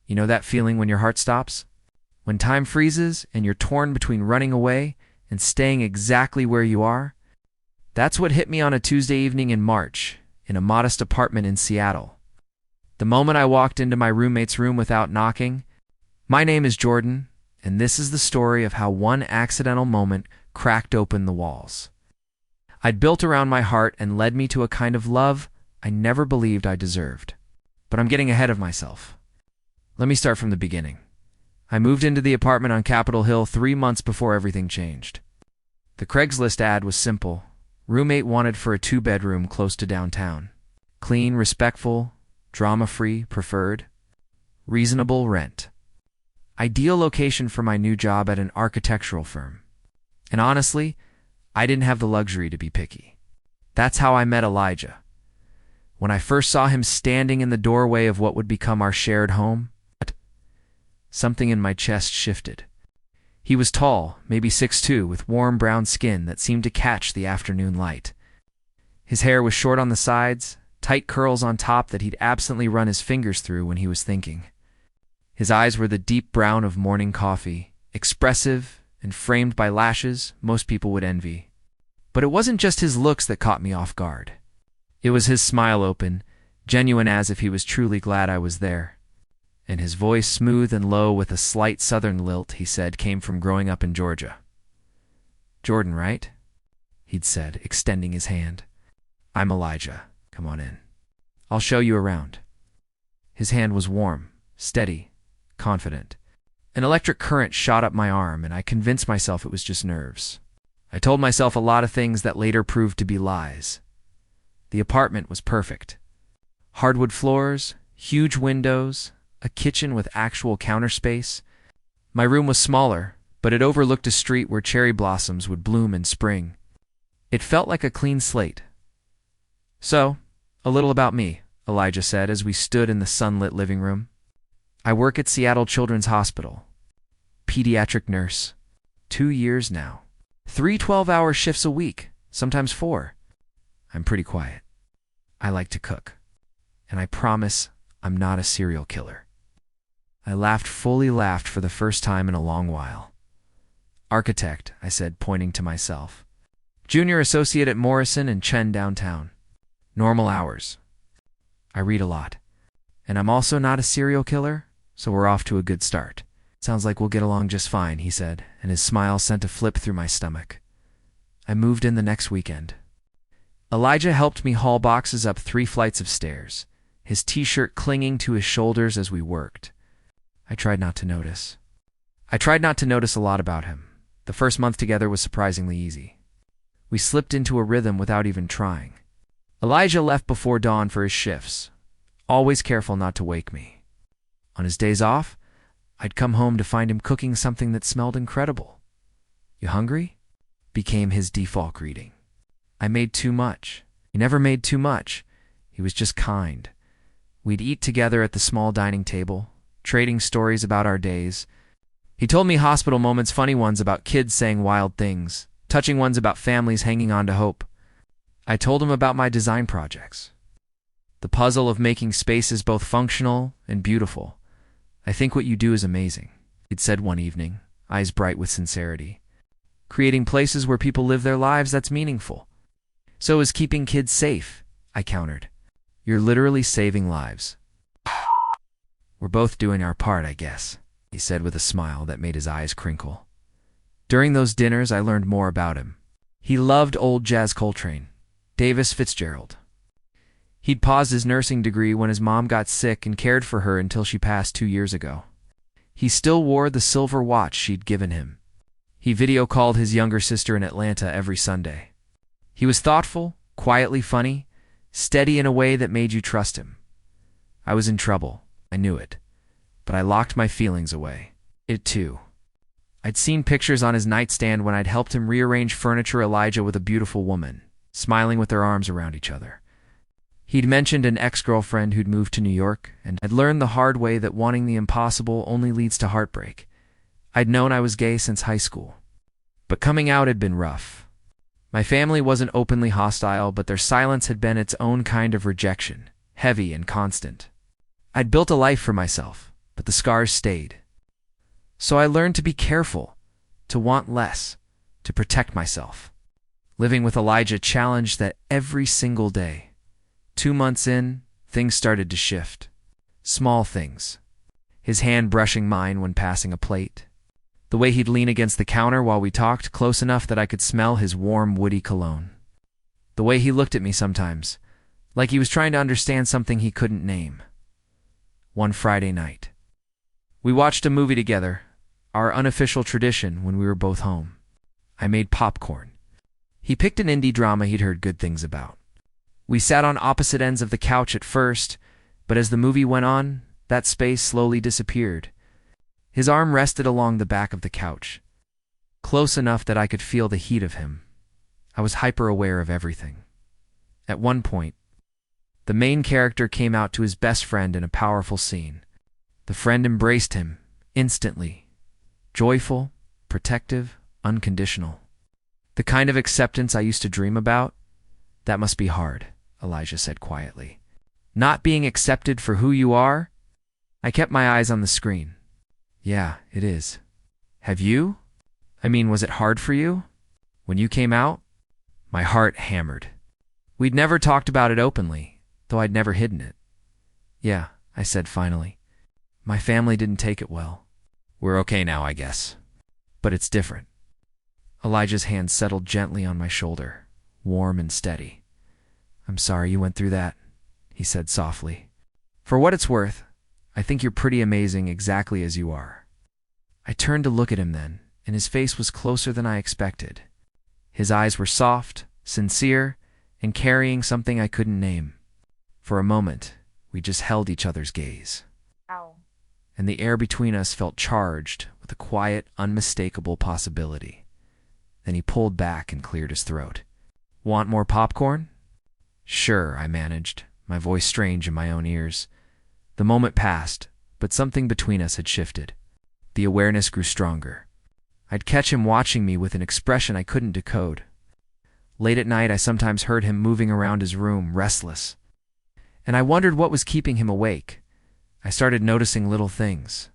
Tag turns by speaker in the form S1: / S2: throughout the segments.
S1: You know that feeling when your heart stops? When time freezes and you're torn between running away and staying exactly where you are? That's what hit me on a Tuesday evening in March, in a modest apartment in Seattle. The moment I walked into my roommate's room without knocking, my name is Jordan, and this is the story of how one accidental moment cracked open the walls I'd built around my heart and led me to a kind of love I never believed I deserved. But I'm getting ahead of myself. Let me start from the beginning. I moved into the apartment on Capitol Hill 3 months before everything changed. The Craigslist ad was simple. Roommate wanted for a 2-bedroom close to downtown. Clean, respectful, drama-free, preferred. Reasonable rent. Ideal location for my new job at an architectural firm. And honestly, I didn't have the luxury to be picky. That's how I met Elijah. When I first saw him standing in the doorway of what would become our shared home, something in my chest shifted. He was tall, maybe 6'2", with warm brown skin that seemed to catch the afternoon light. His hair was short on the sides, tight curls on top that he'd absently run his fingers through when he was thinking. His eyes were the deep brown of morning coffee, expressive and framed by lashes most people would envy. But it wasn't just his looks that caught me off guard. It was his smile open, genuine as if he was truly glad I was there. And his voice, smooth and low with a slight southern lilt, he said, came from growing up in Georgia. "Jordan, right?" he'd said, extending his hand. "I'm Elijah. Come on in. I'll show you around." His hand was warm, steady, confident. An electric current shot up my arm, and I convinced myself it was just nerves. I told myself a lot of things that later proved to be lies. The apartment was perfect. Hardwood floors, huge windows, a kitchen with actual counter space. My room was smaller, but it overlooked a street where cherry blossoms would bloom in spring. It felt like a clean slate. "So, a little about me," Elijah said as we stood in the sunlit living room. "I work at Seattle Children's Hospital. Pediatric nurse. 2 years now. 3 12-hour shifts a week, sometimes 4. I'm pretty quiet. I like to cook. And I promise I'm not a serial killer." I fully laughed for the first time in a long while. "Architect," I said, pointing to myself. "Junior associate at Morrison and Chen downtown. Normal hours. I read a lot. And I'm also not a serial killer, so we're off to a good start." "Sounds like we'll get along just fine," he said, and his smile sent a flip through my stomach. I moved in the next weekend. Elijah helped me haul boxes up 3 flights of stairs, his t-shirt clinging to his shoulders as we worked. I tried not to notice. A lot about him. The first month together was surprisingly easy. We slipped into a rhythm without even trying. Elijah left before dawn for his shifts, always careful not to wake me. On his days off, I'd come home to find him cooking something that smelled incredible. "You hungry?" became his default greeting. I made too much. He never made too much. He was just kind. We'd eat together at the small dining table, trading stories about our days. He told me hospital moments, funny ones about kids saying wild things, touching ones about families hanging on to hope. I told him about my design projects. The puzzle of making spaces both functional and beautiful. "I think what you do is amazing," he'd said one evening, eyes bright with sincerity. "Creating places where people live their lives that's meaningful. So is keeping kids safe," I countered. "You're literally saving lives." "We're both doing our part, I guess," he said with a smile that made his eyes crinkle. During those dinners, I learned more about him. He loved old Jazz Coltrane, Davis Fitzgerald. He'd paused his nursing degree when his mom got sick and cared for her until she passed 2 years ago. He still wore the silver watch she'd given him. He video called his younger sister in Atlanta every Sunday. He was thoughtful, quietly funny, steady in a way that made you trust him. I was in trouble. I knew it. But I locked my feelings away. It too. I'd seen pictures on his nightstand when I'd helped him rearrange furniture. Elijah with a beautiful woman, smiling with their arms around each other. He'd mentioned an ex-girlfriend who'd moved to New York, and I'd learned the hard way that wanting the impossible only leads to heartbreak. I'd known I was gay since high school. But coming out had been rough. My family wasn't openly hostile, but their silence had been its own kind of rejection, heavy and constant. I'd built a life for myself, but but the scars stayed. So I learned to be careful, to want less, to protect myself. Living with Elijah challenged that every single day. 2 months in, things started to shift. Small things. His hand brushing mine when passing a plate. The way he'd lean against the counter while we talked, close enough that I could smell his warm, woody cologne. The way he looked at me sometimes, like he was trying to understand something he couldn't name. One Friday night. We watched a movie together, our unofficial tradition when we were both home. I made popcorn. He picked an indie drama he'd heard good things about. We sat on opposite ends of the couch at first, but as the movie went on, that space slowly disappeared. His arm rested along the back of the couch, close enough that I could feel the heat of him. I was hyper-aware of everything. At one point, the main character came out to his best friend in a powerful scene. The friend embraced him, instantly. Joyful, protective, unconditional. The kind of acceptance I used to dream about? That must be hard, Elijah said quietly. Not being accepted for who you are? I kept my eyes on the screen. Yeah, it is. Have you? I mean, was it hard for you? When you came out? My heart hammered. We'd never talked about it openly, though I'd never hidden it. Yeah, I said finally. My family didn't take it well. We're okay now, I guess. But it's different. Elijah's hand settled gently on my shoulder, warm and steady. I'm sorry you went through that, he said softly. For what it's worth, I think you're pretty amazing exactly as you are. I turned to look at him then, and his face was closer than I expected. His eyes were soft, sincere, and carrying something I couldn't name. For a moment, we just held each other's gaze.
S2: Ow.
S1: And the air between us felt charged with a quiet, unmistakable possibility. Then he pulled back and cleared his throat. Want more popcorn? Sure, I managed, my voice strange in my own ears. The moment passed, but something between us had shifted. The awareness grew stronger. I'd catch him watching me with an expression I couldn't decode. Late at night, I sometimes heard him moving around his room, restless. And I wondered what was keeping him awake. I started noticing little things.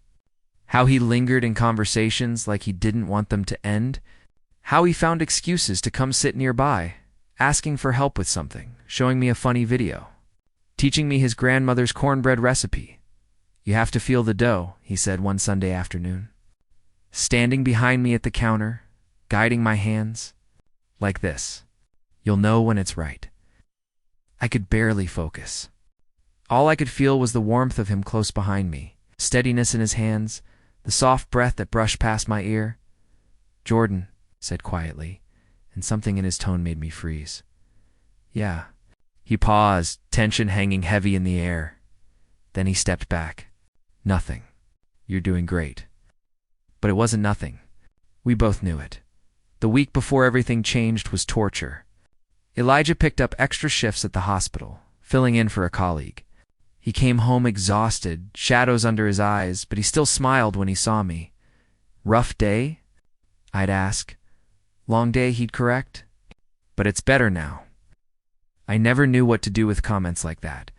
S1: How he lingered in conversations like he didn't want them to end. How he found excuses to come sit nearby, asking for help with something, showing me a funny video, teaching me his grandmother's cornbread recipe. You have to feel the dough, he said one Sunday afternoon. Standing behind me at the counter, guiding my hands, like this. You'll know when it's right. I could barely focus. All I could feel was the warmth of him close behind me, steadiness in his hands, the soft breath that brushed past my ear. Jordan, said quietly, and something in his tone made me freeze. Yeah. He paused, tension hanging heavy in the air. Then he stepped back. Nothing. You're doing great. But it wasn't nothing. We both knew it. The week before everything changed was torture. Elijah picked up extra shifts at the hospital, filling in for a colleague. He came home exhausted, shadows under his eyes, but he still smiled when he saw me. Rough day? I'd ask. Long day, he'd correct. But it's better now. I never knew what to do with comments like that.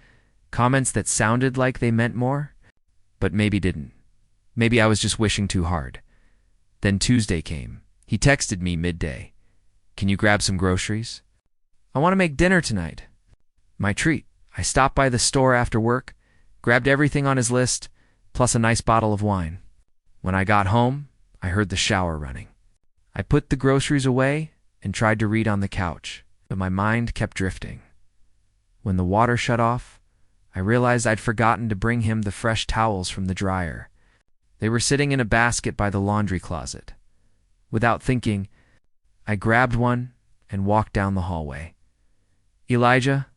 S1: Comments that sounded like they meant more, but maybe didn't. Maybe I was just wishing too hard. Then Tuesday came. He texted me midday. Can you grab some groceries? I want to make dinner tonight. My treat. I stopped by the store after work, grabbed everything on his list, plus a nice bottle of wine. When I got home, I heard the shower running. I put the groceries away and tried to read on the couch, but my mind kept drifting. When the water shut off, I realized I'd forgotten to bring him the fresh towels from the dryer. They were sitting in a basket by the laundry closet. Without thinking, I grabbed one and walked down the hallway. Elijah,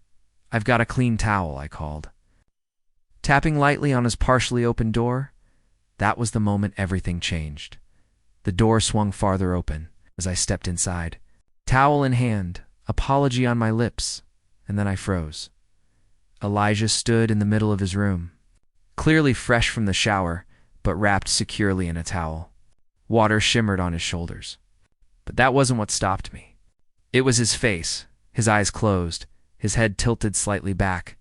S1: I've got a clean towel, I called. Tapping lightly on his partially open door, that was the moment everything changed. The door swung farther open as I stepped inside. Towel in hand, apology on my lips, and then I froze. Elijah stood in the middle of his room, clearly fresh from the shower, but wrapped securely in a towel. Water shimmered on his shoulders. But that wasn't what stopped me. It was his face, his eyes closed, his head tilted slightly back.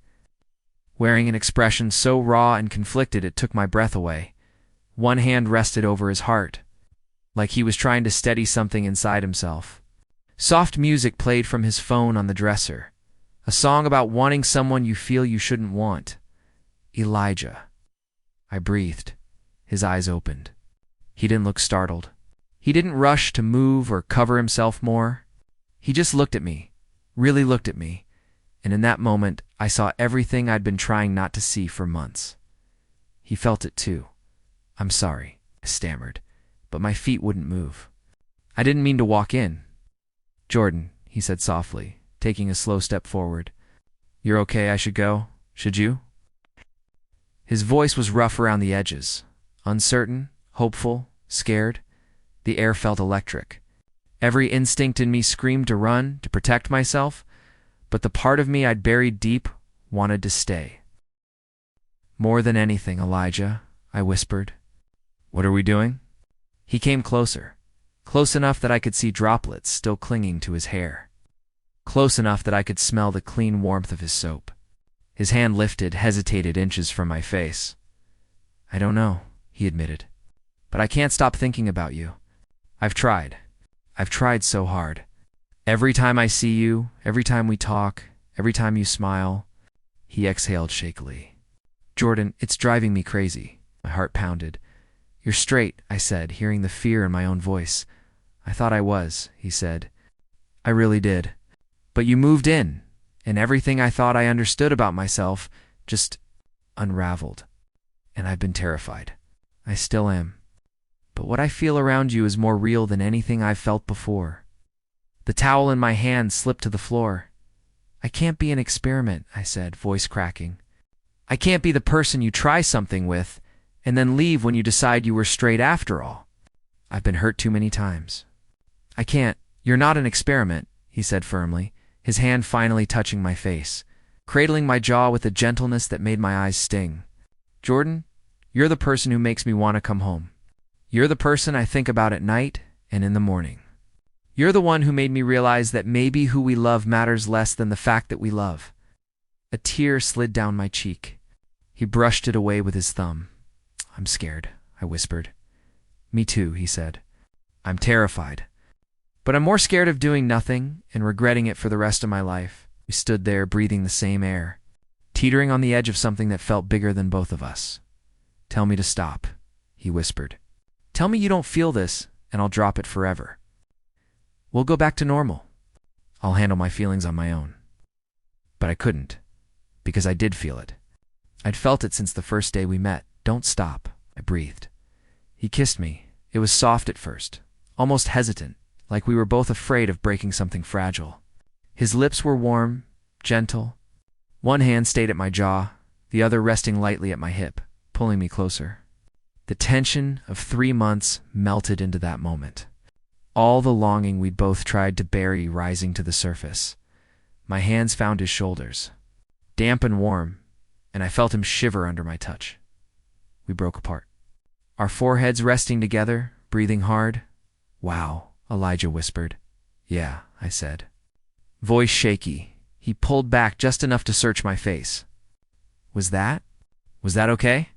S1: wearing an expression so raw and conflicted it took my breath away. One hand rested over his heart, like he was trying to steady something inside himself. Soft music played from his phone on the dresser, a song about wanting someone you feel you shouldn't want. Elijah. I breathed. His eyes opened. He didn't look startled. He didn't rush to move or cover himself more. He just looked at me, really looked at me, and in that moment I saw everything I'd been trying not to see for months. He felt it too. "I'm sorry," I stammered, but my feet wouldn't move. "I didn't mean to walk in." "Jordan," he said softly, taking a slow step forward. "You're okay, I should go, should you?" His voice was rough around the edges, uncertain, hopeful, scared. The air felt electric. Every instinct in me screamed to run, to protect myself, but the part of me I'd buried deep wanted to stay. "More than anything, Elijah," I whispered. "What are we doing?" He came closer, close enough that I could see droplets still clinging to his hair, close enough that I could smell the clean warmth of his soap. His hand lifted, hesitated inches from my face. "I don't know," he admitted, "but I can't stop thinking about you. I've tried. I've tried so hard. Every time I see you, every time we talk, every time you smile." He exhaled shakily. "Jordan, it's driving me crazy." My heart pounded. "You're straight," I said, hearing the fear in my own voice. "I thought I was," he said. "I really did. But you moved in, and everything I thought I understood about myself just unraveled. And I've been terrified. I still am. But what I feel around you is more real than anything I've felt before." The towel in my hand slipped to the floor. "I can't be an experiment," I said, voice cracking. "I can't be the person you try something with and then leave when you decide you were straight after all. I've been hurt too many times. I can't. You're not an experiment," he said firmly, his hand finally touching my face, cradling my jaw with a gentleness that made my eyes sting. "Jordan, you're the person who makes me want to come home. You're the person I think about at night and in the morning. You're the one who made me realize that maybe who we love matters less than the fact that we love." A tear slid down my cheek. He brushed it away with his thumb. "I'm scared," I whispered. "Me too," he said. "I'm terrified. But I'm more scared of doing nothing and regretting it for the rest of my life." We stood there breathing the same air, teetering on the edge of something that felt bigger than both of us. "Tell me to stop," he whispered. "Tell me you don't feel this, and I'll drop it forever. We'll go back to normal. I'll handle my feelings on my own." But I couldn't, because I did feel it. I'd felt it since the first day we met. "Don't stop," I breathed. He kissed me. It was soft at first, almost hesitant, like we were both afraid of breaking something fragile. His lips were warm, gentle. One hand stayed at my jaw, the other resting lightly at my hip, pulling me closer. The tension of 3 months melted into that moment. All the longing we'd both tried to bury rising to the surface. My hands found his shoulders, damp and warm, and I felt him shiver under my touch. We broke apart, our foreheads resting together, breathing hard. "Wow," Elijah whispered. "Yeah," I said. Voice shaky, he pulled back just enough to search my face. Was that okay?"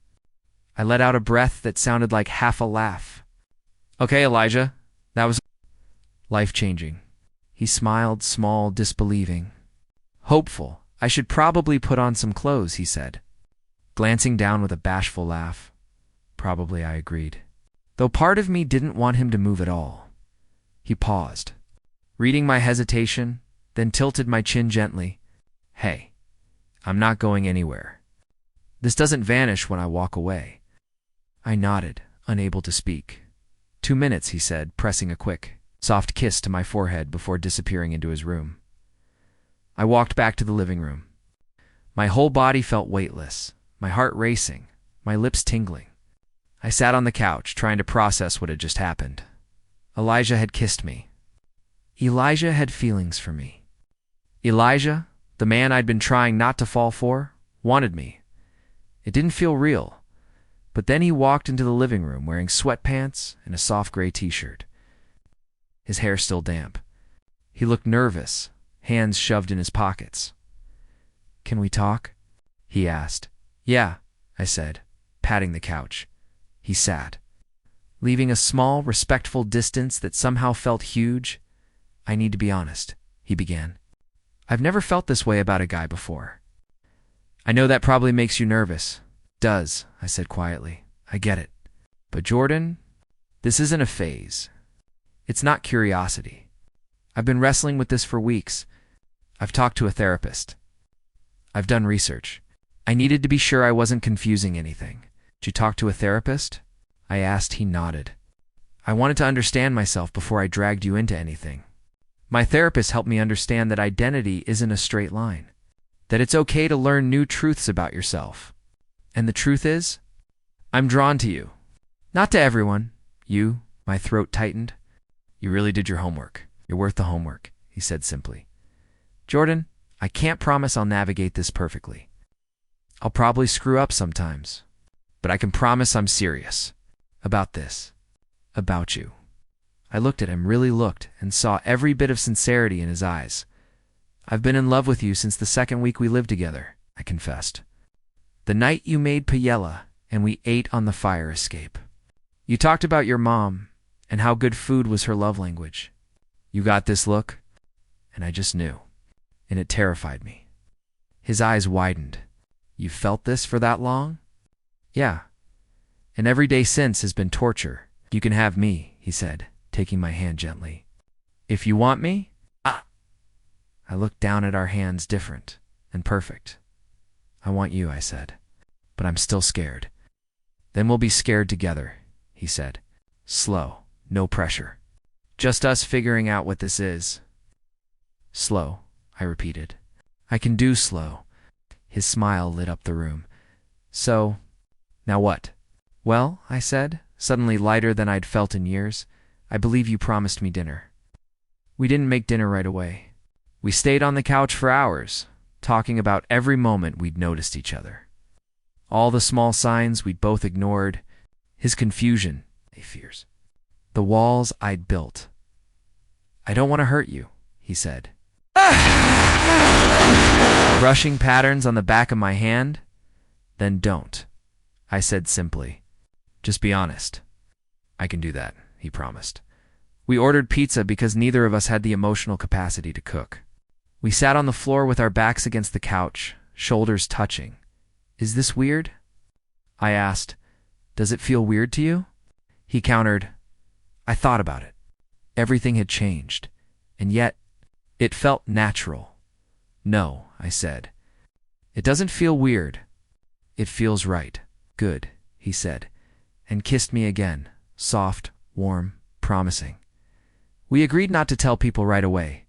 S1: I let out a breath that sounded like half a laugh. "Okay, Elijah, that was life-changing." He smiled, small, disbelieving. "Hopeful. I should probably put on some clothes," he said, glancing down with a bashful laugh. "Probably," I agreed, though part of me didn't want him to move at all. He paused, reading my hesitation, then tilted my chin gently. "Hey, I'm not going anywhere. This doesn't vanish when I walk away." I nodded, unable to speak. 2 minutes, he said, pressing a quick, soft kiss to my forehead before disappearing into his room. I walked back to the living room. My whole body felt weightless, my heart racing, my lips tingling. I sat on the couch, trying to process what had just happened. Elijah had kissed me. Elijah had feelings for me. Elijah, the man I'd been trying not to fall for, wanted me. It didn't feel real. But then he walked into the living room wearing sweatpants and a soft gray t-shirt. His hair still damp. He looked nervous, hands shoved in his pockets. "Can we talk?" he asked. Yeah, I said, patting the couch. He sat, leaving a small, respectful distance that somehow felt huge. I need to be honest, he began. I've never felt this way about a guy before. I know that probably makes you nervous. Does, I said quietly. I get it. But Jordan, this isn't a phase. It's not curiosity. I've been wrestling with this for weeks. I've talked to a therapist. I've done research. I needed to be sure I wasn't confusing anything. Did you talk to a therapist? I asked. He nodded. I wanted to understand myself before I dragged you into anything. My therapist helped me understand that identity isn't a straight line, that it's okay to learn new truths about yourself. And the truth is, I'm drawn to you. Not to everyone. You, my throat tightened. You really did your homework. You're worth the homework, he said simply. Jordan, I can't promise I'll navigate this perfectly. I'll probably screw up sometimes, but I can promise I'm serious about this, about you. I looked at him, really looked, and saw every bit of sincerity in his eyes. I've been in love with you since the second week we lived together, I confessed. The night you made paella and we ate on the fire escape. You talked about your mom and how good food was her love language. You got this look, and I just knew, and it terrified me. His eyes widened. You felt this for that long? Yeah. And every day since has been torture. You can have me, he said, taking my hand gently. If you want me? Ah! I looked down at our hands, different and perfect. I want you, I said, but I'm still scared. Then we'll be scared together, he said. Slow, no pressure. Just us figuring out what this is. Slow, I repeated. I can do slow. His smile lit up the room. So, now what? Well, I said, suddenly lighter than I'd felt in years, I believe you promised me dinner. We didn't make dinner right away. We stayed on the couch for hours, talking about every moment we'd noticed each other. All the small signs we'd both ignored, his confusion, his fears. The walls I'd built. I don't want to hurt you, he said. Brushing patterns on the back of my hand? Then don't, I said simply. Just be honest. I can do that, he promised. We ordered pizza because neither of us had the emotional capacity to cook. We sat on the floor with our backs against the couch, shoulders touching. Is this weird? I asked. Does it feel weird to you? He countered. I thought about it. Everything had changed, and yet it felt natural. No, I said. It doesn't feel weird. It feels right. Good, he said, and kissed me again, soft, warm, promising. We agreed not to tell people right away.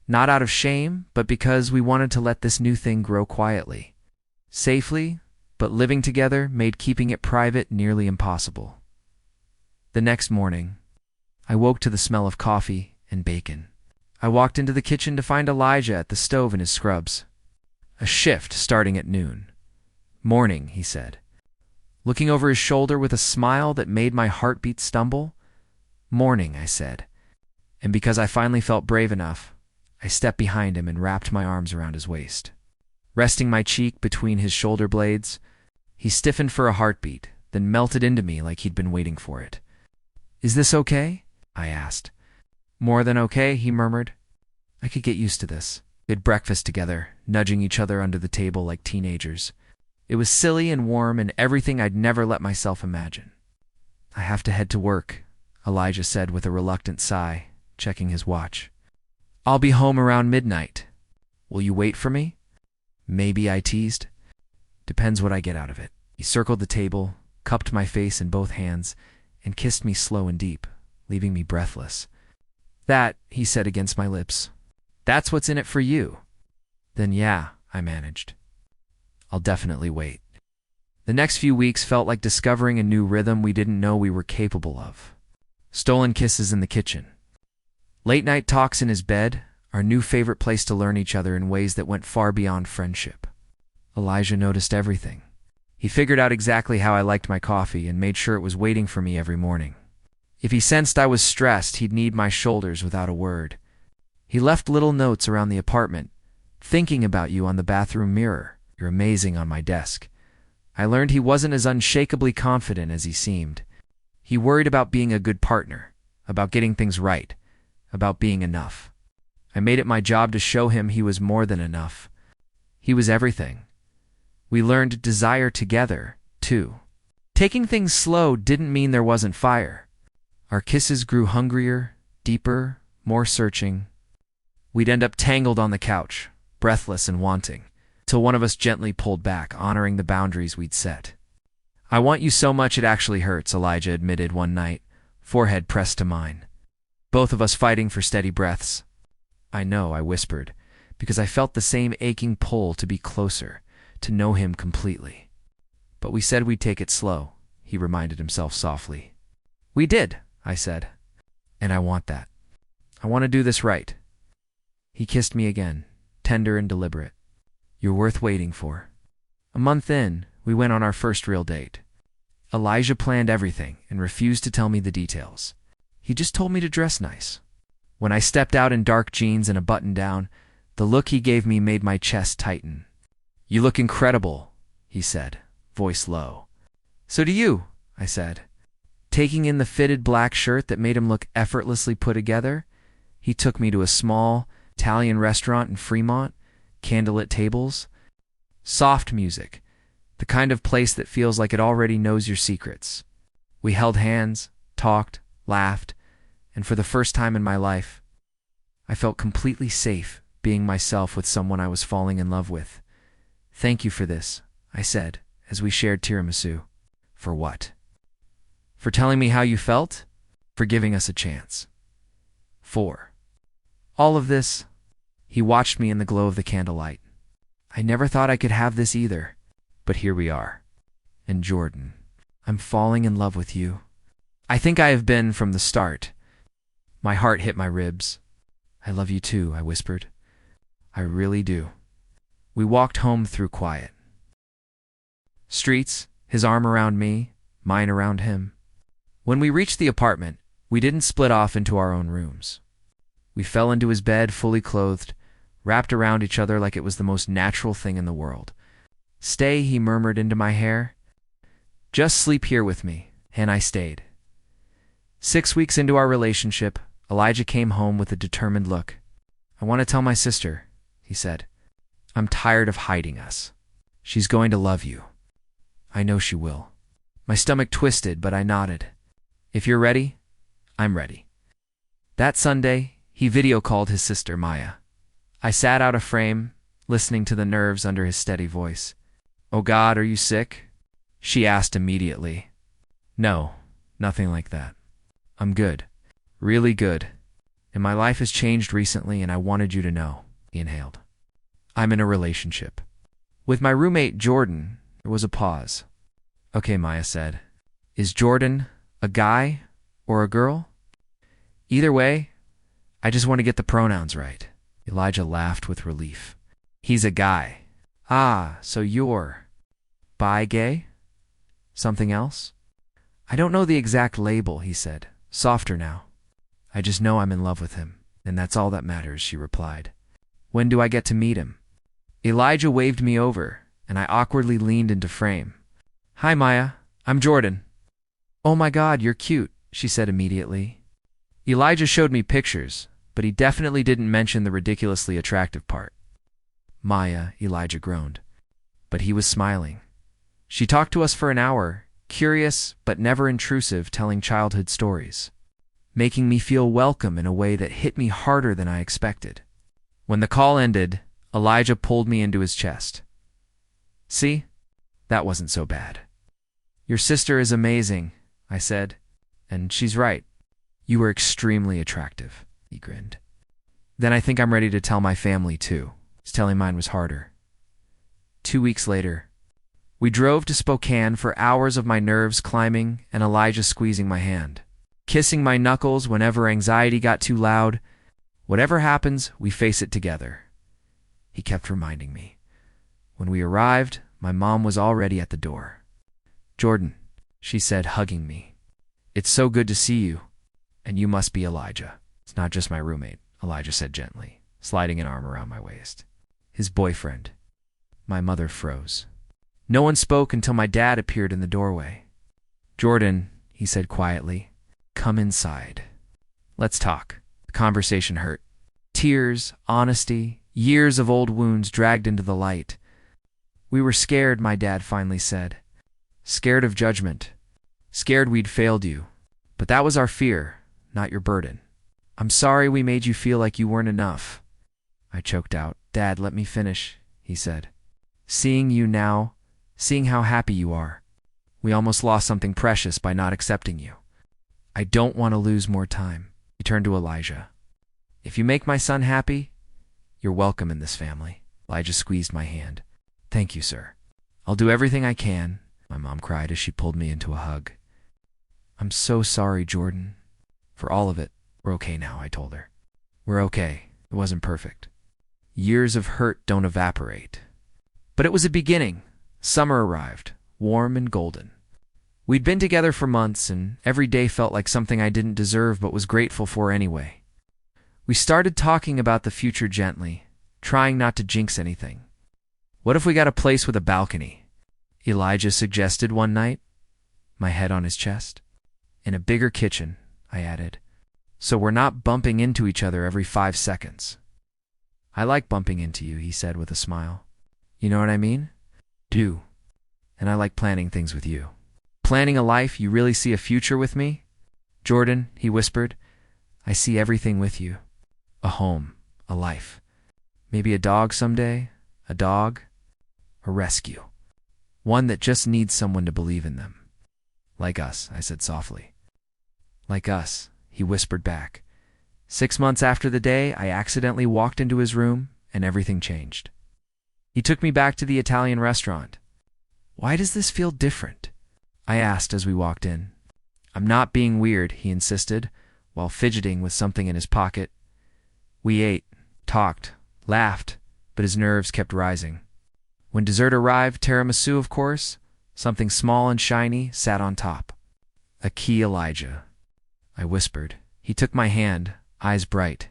S1: Not out of shame, but because we wanted to let this new thing grow quietly. Safely, but living together made keeping it private nearly impossible. The next morning, I woke to the smell of coffee and bacon. I walked into the kitchen to find Elijah at the stove in his scrubs. A shift starting at noon. Morning, he said, looking over his shoulder with a smile that made my heartbeat stumble. Morning, I said, and because I finally felt brave enough, I stepped behind him and wrapped my arms around his waist. Resting my cheek between his shoulder blades, he stiffened for a heartbeat, then melted into me like he'd been waiting for it. Is this okay? I asked. More than okay, he murmured. I could get used to this. We had breakfast together, nudging each other under the table like teenagers. It was silly and warm and everything I'd never let myself imagine. I have to head to work, Elijah said with a reluctant sigh, checking his watch. I'll be home around midnight. Will you wait for me? Maybe, I teased. Depends what I get out of it. He circled the table, cupped my face in both hands, and kissed me slow and deep, leaving me breathless. That, he said against my lips. That's what's in it for you. Then yeah, I managed. I'll definitely wait. The next few weeks felt like discovering a new rhythm we didn't know we were capable of. Stolen kisses in the kitchen. Late night talks in his bed, our new favorite place to learn each other in ways that went far beyond friendship. Elijah noticed everything. He figured out exactly how I liked my coffee and made sure it was waiting for me every morning. If he sensed I was stressed, he'd knead my shoulders without a word. He left little notes around the apartment, thinking about you on the bathroom mirror, "You're amazing" on my desk. I learned he wasn't as unshakably confident as he seemed. He worried about being a good partner, about getting things right, about being enough. I made it my job to show him he was more than enough. He was everything. We learned desire together, too. Taking things slow didn't mean there wasn't fire. Our kisses grew hungrier, deeper, more searching. We'd end up tangled on the couch, breathless and wanting, till one of us gently pulled back, honoring the boundaries we'd set. "I want you so much it actually hurts," Elijah admitted one night, forehead pressed to mine. Both of us fighting for steady breaths. "I know," I whispered, because I felt the same aching pull to be closer, to know him completely. "But we said we'd take it slow," he reminded himself softly. "We did," I said. "And I want that. I want to do this right." He kissed me again, tender and deliberate. "You're worth waiting for." A month in, we went on our first real date. Elijah planned everything and refused to tell me the details. He just told me to dress nice. When I stepped out in dark jeans and a button-down, the look he gave me made my chest tighten. "You look incredible," he said, voice low. "So do you," I said. Taking in the fitted black shirt that made him look effortlessly put together, he took me to a small Italian restaurant in Fremont, candlelit tables, soft music, the kind of place that feels like it already knows your secrets. We held hands, talked, laughed, and for the first time in my life, I felt completely safe being myself with someone I was falling in love with. "Thank you for this," I said, as we shared tiramisu. "For what?" "For telling me how you felt, for giving us a chance. For all of this." He watched me in the glow of the candlelight. "I never thought I could have this either, but here we are. And Jordan, I'm falling in love with you. I think I have been from the start." My heart hit my ribs. "I love you too," I whispered. "I really do." We walked home through quiet streets, his arm around me, mine around him. When we reached the apartment, we didn't split off into our own rooms. We fell into his bed fully clothed, wrapped around each other like it was the most natural thing in the world. "Stay," he murmured into my hair. "Just sleep here with me," and I stayed. 6 weeks into our relationship, Elijah came home with a determined look. "I want to tell my sister," he said. "I'm tired of hiding us. She's going to love you." "I know she will." My stomach twisted, but I nodded. "If you're ready, I'm ready." That Sunday, he video called his sister, Maya. I sat out of frame, listening to the nerves under his steady voice. "Oh God, are you sick?" she asked immediately. "No, nothing like that. I'm good. Really good. And my life has changed recently, and I wanted you to know," he inhaled. "I'm in a relationship. With my roommate, Jordan." There was a pause. "Okay," Maya said. "Is Jordan a guy or a girl?" "Either way, I just want to get the pronouns right." Elijah laughed with relief. "He's a guy." "Ah, so you're bi-gay? Something else?" "I don't know the exact label," he said, softer now. "I just know I'm in love with him, and that's all that matters," she replied. "When do I get to meet him?" Elijah waved me over, and I awkwardly leaned into frame. "Hi, Maya. I'm Jordan." "Oh my God, you're cute," she said immediately. Elijah showed me pictures, but he definitely didn't mention the ridiculously attractive part. "Maya," Elijah groaned. But he was smiling. She talked to us for an hour, curious but never intrusive, telling childhood stories, making me feel welcome in a way that hit me harder than I expected. When the call ended, Elijah pulled me into his chest. "See? That wasn't so bad." "Your sister is amazing," I said, "and she's right. You were extremely attractive," he grinned. "Then I think I'm ready to tell my family, too." Telling mine was harder. 2 weeks later, we drove to Spokane for hours of my nerves climbing and Elijah squeezing my hand, kissing my knuckles whenever anxiety got too loud. "Whatever happens, we face it together," he kept reminding me. When we arrived, my mom was already at the door. "Jordan," she said, hugging me. "It's so good to see you. And you must be Elijah." "It's not just my roommate," Elijah said gently, sliding an arm around my waist. "His boyfriend." My mother froze. No one spoke until my dad appeared in the doorway. "Jordan," he said quietly, "come inside. Let's talk." The conversation hurt. Tears, honesty, years of old wounds dragged into the light. "We were scared," my dad finally said. "Scared of judgment. Scared we'd failed you. But that was our fear, not your burden. I'm sorry we made you feel like you weren't enough." I choked out. "Dad, let me finish," he said. "Seeing you now, seeing how happy you are, we almost lost something precious by not accepting you. I don't want to lose more time." He turned to Elijah. "If you make my son happy, you're welcome in this family." Elijah squeezed my hand. "Thank you, sir. I'll do everything I can," my mom cried as she pulled me into a hug. "I'm so sorry, Jordan. For all of it. We're okay now," I told her. "We're okay. It wasn't perfect. Years of hurt don't evaporate. But it was a beginning. Summer arrived, warm and golden. We'd been together for months, and every day felt like something I didn't deserve but was grateful for anyway. We started talking about the future gently, trying not to jinx anything. "What if we got a place with a balcony?" Elijah suggested one night, my head on his chest. "In a bigger kitchen," I added, "so we're not bumping into each other every 5 seconds." "I like bumping into you," he said with a smile. "You know what I mean?" "Do. And I like planning things with you." "Planning a life? You really see a future with me?" "Jordan," he whispered, "I see everything with you. A home, a life. Maybe a dog someday, a dog, a rescue. One that just needs someone to believe in them." "Like us," I said softly. "Like us," he whispered back. 6 months after the day, I accidentally walked into his room and everything changed. He took me back to the Italian restaurant. "Why does this feel different?" I asked as we walked in. "I'm not being weird," he insisted, while fidgeting with something in his pocket. We ate, talked, laughed, but his nerves kept rising. When dessert arrived, tiramisu, of course, something small and shiny sat on top. "A key, Elijah," I whispered. He took my hand, eyes bright.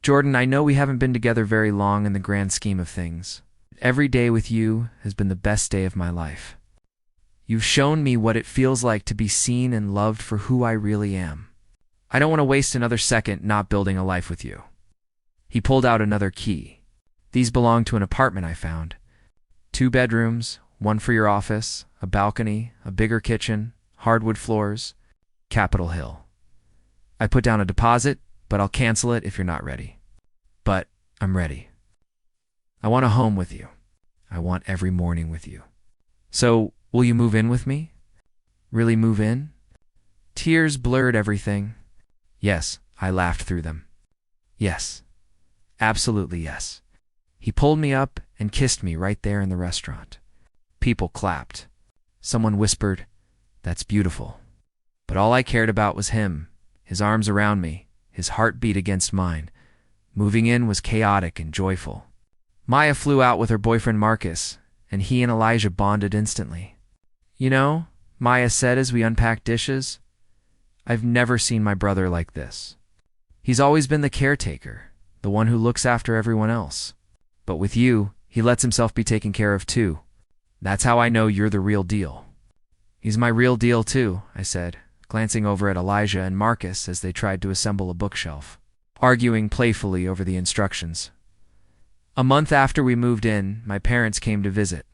S1: "Jordan, I know we haven't been together very long in the grand scheme of things. Every day with you has been the best day of my life. You've shown me what it feels like to be seen and loved for who I really am. I don't want to waste another second not building a life with you." He pulled out another key. "These belong to an apartment I found. 2 bedrooms, one for your office, a balcony, a bigger kitchen, hardwood floors, Capitol Hill. I put down a deposit, but I'll cancel it if you're not ready. But I'm ready. I want a home with you. I want every morning with you. So, will you move in with me? Really move in?" Tears blurred everything. "Yes," I laughed through them. "Yes. Absolutely yes." He pulled me up and kissed me right there in the restaurant. People clapped. Someone whispered, "That's beautiful." But all I cared about was him, his arms around me, his heart beat against mine. Moving in was chaotic and joyful. Maya flew out with her boyfriend Marcus, and he and Elijah bonded instantly. "You know," Maya said as we unpacked dishes, "I've never seen my brother like this. He's always been the caretaker, the one who looks after everyone else. But with you, he lets himself be taken care of too. That's how I know you're the real deal." "He's my real deal too," I said, glancing over at Elijah and Marcus as they tried to assemble a bookshelf, arguing playfully over the instructions. A month after we moved in, my parents came to visit.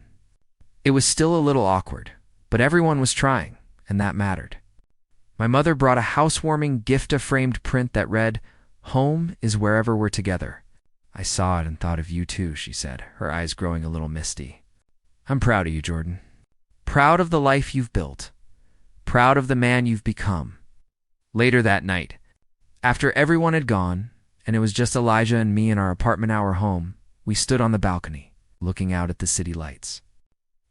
S1: It was still a little awkward, but everyone was trying, and that mattered. My mother brought a housewarming gift-a-framed print that read, "Home is wherever we're together." "I saw it and thought of you too," she said, her eyes growing a little misty. "I'm proud of you, Jordan. Proud of the life you've built. Proud of the man you've become." Later that night, after everyone had gone, and it was just Elijah and me in our apartment hour home, we stood on the balcony, looking out at the city lights.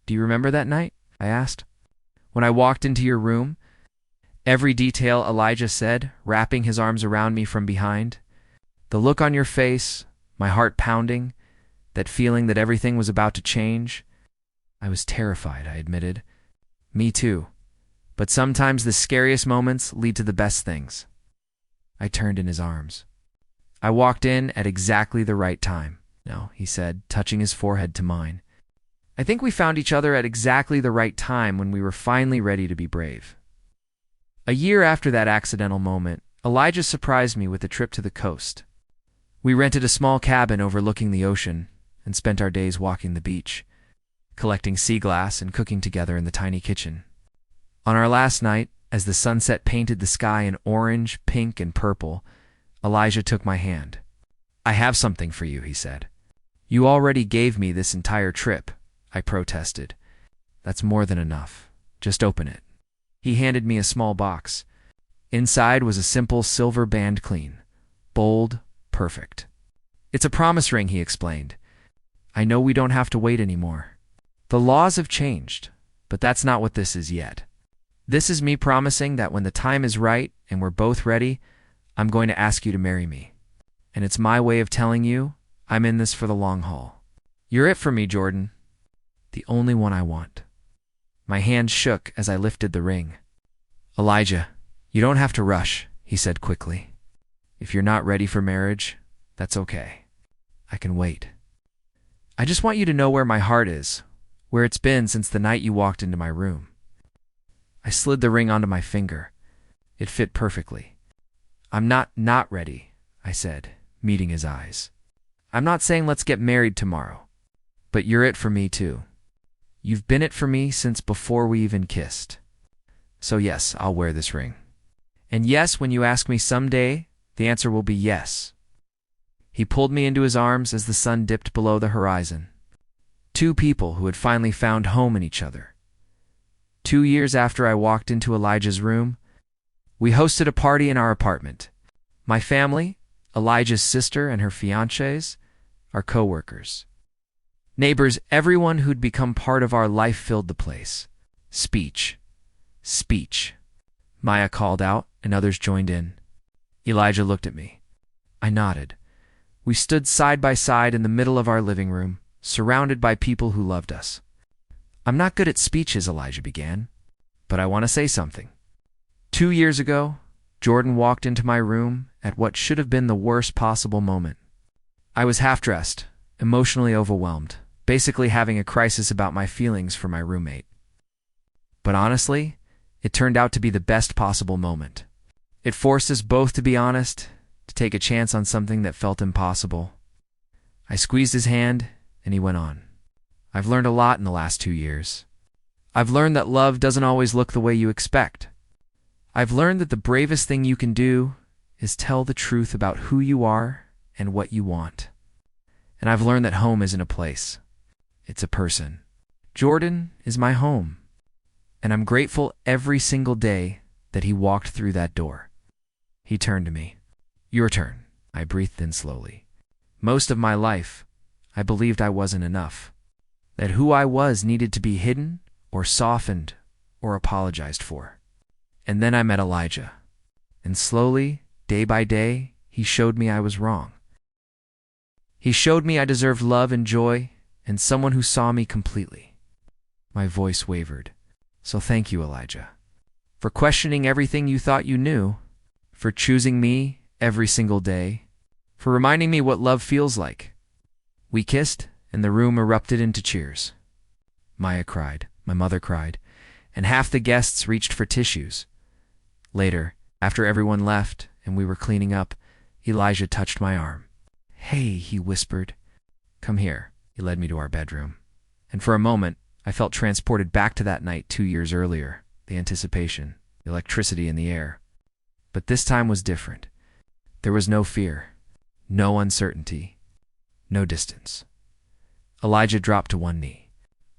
S1: "Do you remember that night?" I asked. "When I walked into your room?" "Every detail," Elijah said, wrapping his arms around me from behind. "The look on your face, my heart pounding, that feeling that everything was about to change." "I was terrified," I admitted. "Me too. But sometimes the scariest moments lead to the best things." I turned in his arms. "I walked in at exactly the right time." "No," he said, touching his forehead to mine. I think we found each other at exactly the right time when we were finally ready to be brave. A year after that accidental moment, Elijah surprised me with a trip to the coast. We rented a small cabin overlooking the ocean and spent our days walking the beach, collecting sea glass and cooking together in the tiny kitchen. On our last night, as the sunset painted the sky in orange, pink, and purple, Elijah took my hand. "I have something for you," he said. "You already gave me this entire trip," I protested. "That's more than enough. Just open it." He handed me a small box. Inside was a simple silver band clean. Bold, perfect. "It's a promise ring," he explained. "I know we don't have to wait anymore. The laws have changed, but that's not what this is yet. This is me promising that when the time is right and we're both ready, I'm going to ask you to marry me. And it's my way of telling you I'm in this for the long haul. You're it for me, Jordan. The only one I want." My hand shook as I lifted the ring. "Elijah, you don't have to rush," he said quickly. "If you're not ready for marriage, that's okay. I can wait. I just want you to know where my heart is, where it's been since the night you walked into my room." I slid the ring onto my finger. It fit perfectly. "I'm not ready," I said, meeting his eyes. "I'm not saying let's get married tomorrow, but you're it for me too. You've been it for me since before we even kissed. So yes, I'll wear this ring. And yes, when you ask me someday, the answer will be yes." He pulled me into his arms as the sun dipped below the horizon. Two people who had finally found home in each other. 2 years after I walked into Elijah's room, we hosted a party in our apartment. My family, Elijah's sister and her fiancés, our co-workers. Neighbors, everyone who'd become part of our life filled the place. "Speech. Speech," Maya called out, and others joined in. Elijah looked at me. I nodded. We stood side by side in the middle of our living room, surrounded by people who loved us. "I'm not good at speeches," Elijah began, "but I want to say something. 2 years ago, Jordan walked into my room at what should have been the worst possible moment. I was half-dressed, emotionally overwhelmed, basically having a crisis about my feelings for my roommate. But honestly, it turned out to be the best possible moment. It forced us both to be honest, to take a chance on something that felt impossible. I squeezed his hand, and he went on. "I've learned a lot in the last 2 years. I've learned that love doesn't always look the way you expect. I've learned that the bravest thing you can do is tell the truth about who you are and what you want. And I've learned that home isn't a place. It's a person. Jordan is my home. And I'm grateful every single day that he walked through that door." He turned to me. "Your turn," I breathed in slowly. Most of my life, I believed I wasn't enough. That who I was needed to be hidden or softened or apologized for. And then I met Elijah. And slowly, day by day, he showed me I was wrong. He showed me I deserved love and joy and someone who saw me completely. My voice wavered. "So thank you, Elijah, for questioning everything you thought you knew, for choosing me every single day, for reminding me what love feels like." We kissed, and the room erupted into cheers. Maya cried, my mother cried, and half the guests reached for tissues. Later, after everyone left and we were cleaning up, Elijah touched my arm. "Hey," he whispered. "Come here." He led me to our bedroom. And for a moment, I felt transported back to that night 2 years earlier, the anticipation, the electricity in the air. But this time was different. There was no fear, no uncertainty, no distance. Elijah dropped to one knee.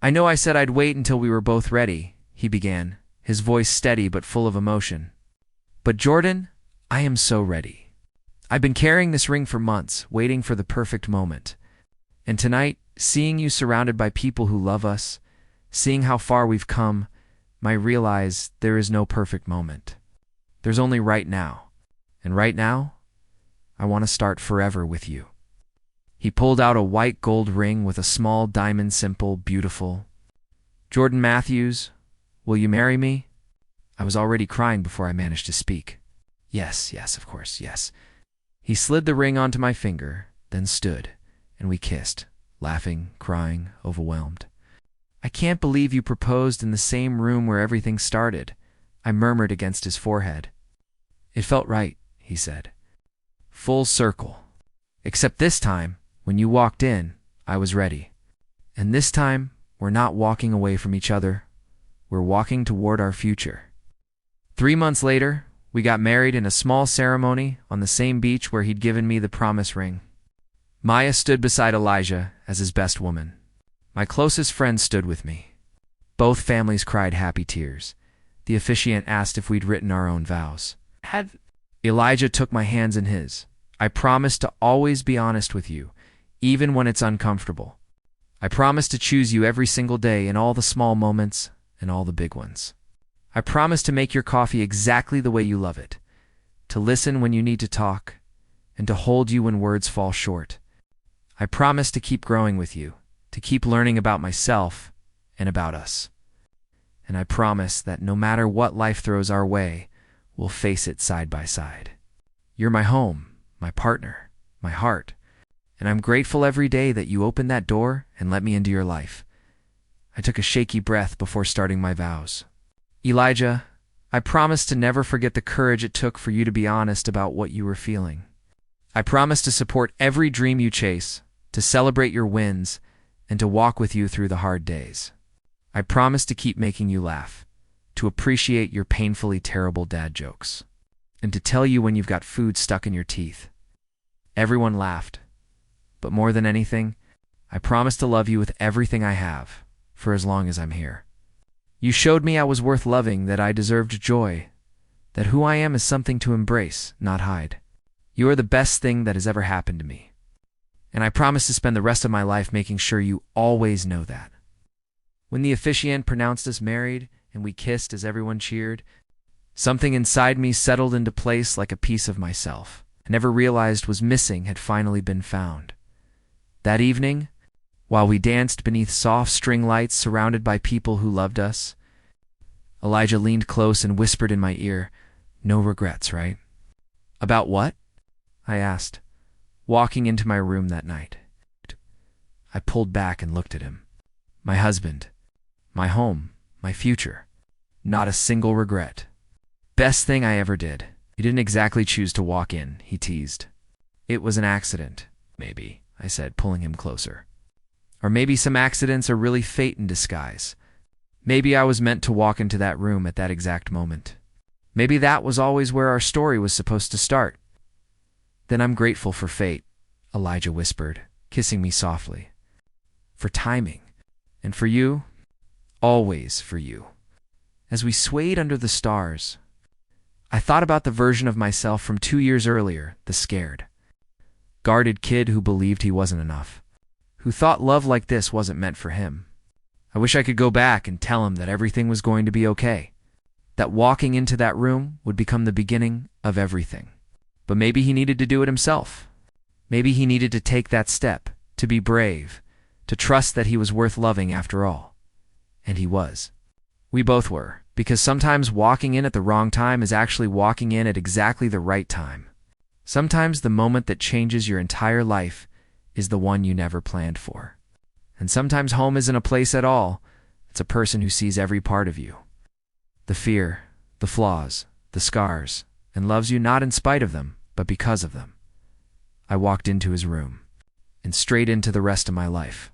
S1: "I know I said I'd wait until we were both ready," he began, his voice steady but full of emotion. "But Jordan, I am so ready. I've been carrying this ring for months, waiting for the perfect moment. And tonight, seeing you surrounded by people who love us, seeing how far we've come, I realize there is no perfect moment. There's only right now. And right now, I want to start forever with you." He pulled out a white gold ring with a small diamond symbol, beautiful. "Jordan Matthews, will you marry me?" I was already crying before I managed to speak. Yes, of course, yes." He slid the ring onto my finger, then stood, and we kissed, laughing, crying, overwhelmed. I can't believe you proposed in the same room where everything started, I murmured against his forehead. It felt right, he said. Full circle. Except this time, when you walked in, I was ready. And this time, we're not walking away from each other. We're walking toward our future. 3 months later, we got married in a small ceremony on the same beach where he'd given me the promise ring. Maya stood beside Elijah as his best woman. My closest friends stood with me. Both families cried happy tears. The officiant asked if we'd written our own vows. Elijah took my hands in his. I promise to always be honest with you, even when it's uncomfortable. I promise to choose you every single day in all the small moments and all the big ones. I promise to make your coffee exactly the way you love it, to listen when you need to talk, and to hold you when words fall short. I promise to keep growing with you, to keep learning about myself and about us. And I promise that no matter what life throws our way, we'll face it side by side. You're my home, my partner, my heart, and I'm grateful every day that you opened that door and let me into your life. I took a shaky breath before starting my vows. Elijah, I promise to never forget the courage it took for you to be honest about what you were feeling. I promise to support every dream you chase, to celebrate your wins, and to walk with you through the hard days. I promise to keep making you laugh, to appreciate your painfully terrible dad jokes, and to tell you when you've got food stuck in your teeth. Everyone laughed, but more than anything, I promise to love you with everything I have, for as long as I'm here. You showed me I was worth loving, that I deserved joy, that who I am is something to embrace, not hide. You are the best thing that has ever happened to me, and I promise to spend the rest of my life making sure you always know that. When the officiant pronounced us married and we kissed as everyone cheered, something inside me settled into place like a piece of myself I never realized was missing had finally been found. That evening, while we danced beneath soft string lights surrounded by people who loved us, Elijah leaned close and whispered in my ear, "No regrets, right?" "About what?" I asked, walking into my room that night. I pulled back and looked at him. My husband, my home, my future. Not a single regret. Best thing I ever did. You didn't exactly choose to walk in, he teased. It was an accident, maybe, I said, pulling him closer. Or maybe some accidents are really fate in disguise. Maybe I was meant to walk into that room at that exact moment. Maybe that was always where our story was supposed to start. Then I'm grateful for fate, Elijah whispered, kissing me softly. For timing. And for you, always for you. As we swayed under the stars, I thought about the version of myself from 2 years earlier, the scared, guarded kid who believed he wasn't enough, who thought love like this wasn't meant for him. I wish I could go back and tell him that everything was going to be okay, that walking into that room would become the beginning of everything. But maybe he needed to do it himself. Maybe he needed to take that step, to be brave, to trust that he was worth loving after all. And he was. We both were, because sometimes walking in at the wrong time is actually walking in at exactly the right time. Sometimes the moment that changes your entire life is the one you never planned for. And sometimes home isn't a place at all. It's a person who sees every part of you. The fear, the flaws, the scars, and loves you not in spite of them, but because of them. I walked into his room, and straight into the rest of my life.